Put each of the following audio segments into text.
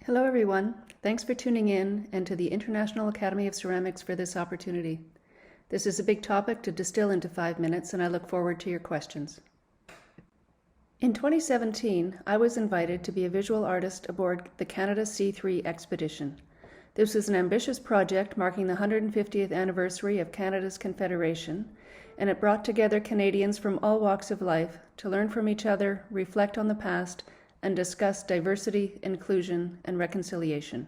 Hello everyone, thanks for tuning in and to the International Academy of Ceramics for this opportunity. This is a big topic to distill into 5 minutes and I look forward to your questions. In 2017, I was invited to be a visual artist aboard the Canada C3 expedition. This was an ambitious project marking the 150th anniversary of Canada's Confederation, and it brought together Canadians from all walks of life to learn from each other, reflect on the past, and discuss diversity, inclusion, and reconciliation.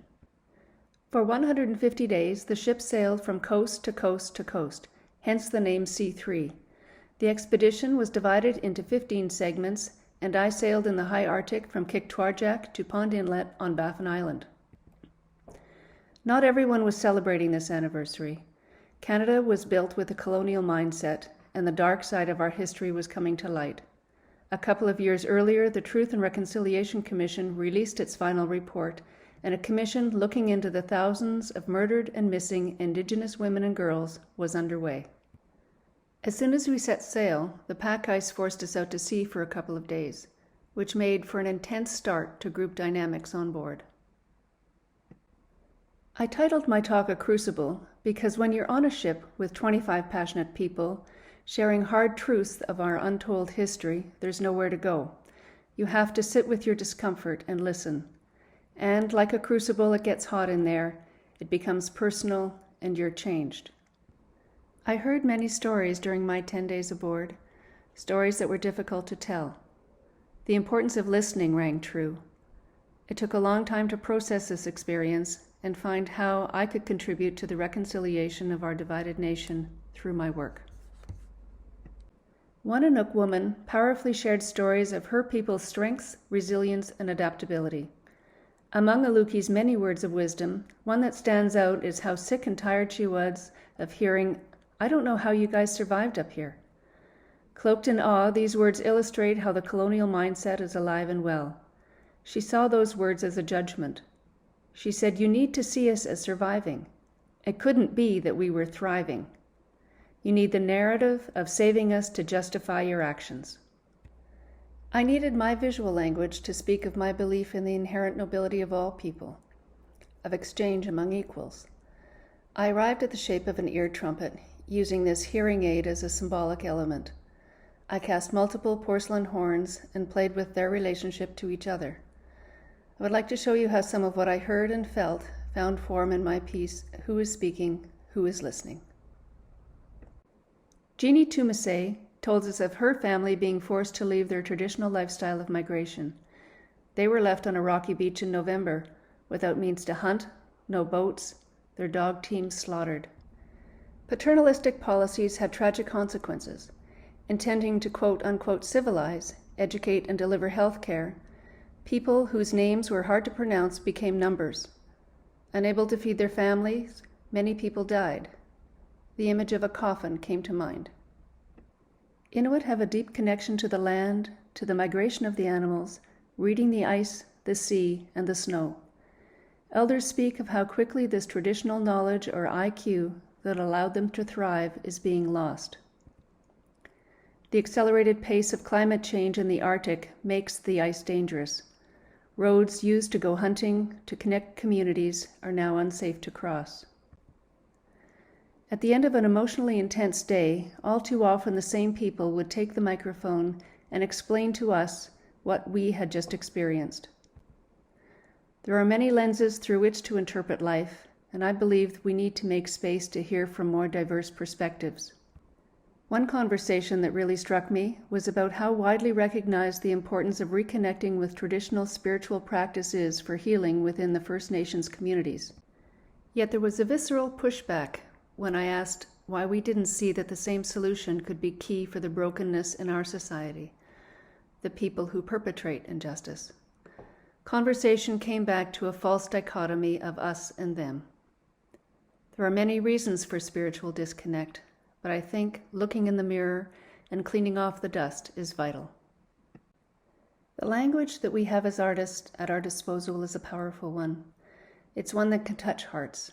For 150 days, the ship sailed from coast to coast to coast, hence the name C3. The expedition was divided into 15 segments, and I sailed in the high Arctic from Qikqtarjuaq to Pond Inlet on Baffin Island. Not everyone was celebrating this anniversary. Canada was built with a colonial mindset, and the dark side of our history was coming to light. A couple of years earlier, the Truth and Reconciliation Commission released its final report, and a commission looking into the thousands of murdered and missing Indigenous women and girls was underway. As soon as we set sail, the pack ice forced us out to sea for a couple of days, which made for an intense start to group dynamics on board. I titled my talk a Crucible because when you're on a ship with 25 passionate people, sharing hard truths of our untold history, there's nowhere to go. You have to sit with your discomfort and listen. And like a crucible, it gets hot in there, it becomes personal, and you're changed. I heard many stories during my 10 days aboard, stories that were difficult to tell. The importance of listening rang true. It took a long time to process this experience and find how I could contribute to the reconciliation of our divided nation through my work. One Inuk woman powerfully shared stories of her people's strengths, resilience, and adaptability. Among Aluki's many words of wisdom, one that stands out is how sick and tired she was of hearing, "I don't know how you guys survived up here." Cloaked in awe, these words illustrate how the colonial mindset is alive and well. She saw those words as a judgment. She said, "You need to see us as surviving. It couldn't be that we were thriving. You need the narrative of saving us to justify your actions." I needed my visual language to speak of my belief in the inherent nobility of all people, of exchange among equals. I arrived at the shape of an ear trumpet, using this hearing aid as a symbolic element. I cast multiple porcelain horns and played with their relationship to each other. I would like to show you how some of what I heard and felt found form in my piece, Who is Speaking, Who is Listening? Jeannie Tumasay told us of her family being forced to leave their traditional lifestyle of migration. They were left on a rocky beach in November, without means to hunt, no boats, their dog teams slaughtered. Paternalistic policies had tragic consequences. Intending to quote-unquote civilize, educate, and deliver health care, people whose names were hard to pronounce became numbers. Unable to feed their families, many people died. The image of a coffin came to mind. Inuit have a deep connection to the land, to the migration of the animals, reading the ice, the sea, and the snow. Elders speak of how quickly this traditional knowledge or IQ that allowed them to thrive is being lost. The accelerated pace of climate change in the Arctic makes the ice dangerous. Roads used to go hunting, to connect communities, are now unsafe to cross. At the end of an emotionally intense day, all too often the same people would take the microphone and explain to us what we had just experienced. There are many lenses through which to interpret life, and I believe we need to make space to hear from more diverse perspectives. One conversation that really struck me was about how widely recognized the importance of reconnecting with traditional spiritual practice is for healing within the First Nations communities. Yet there was a visceral pushback when I asked why we didn't see that the same solution could be key for the brokenness in our society, the people who perpetrate injustice. Conversation came back to a false dichotomy of us and them. There are many reasons for spiritual disconnect, but I think looking in the mirror and cleaning off the dust is vital. The language that we have as artists at our disposal is a powerful one. It's one that can touch hearts.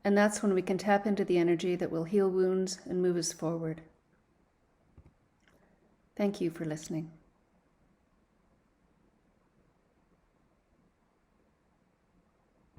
And that's when we can tap into the energy that will heal wounds and move us forward. Thank you for listening.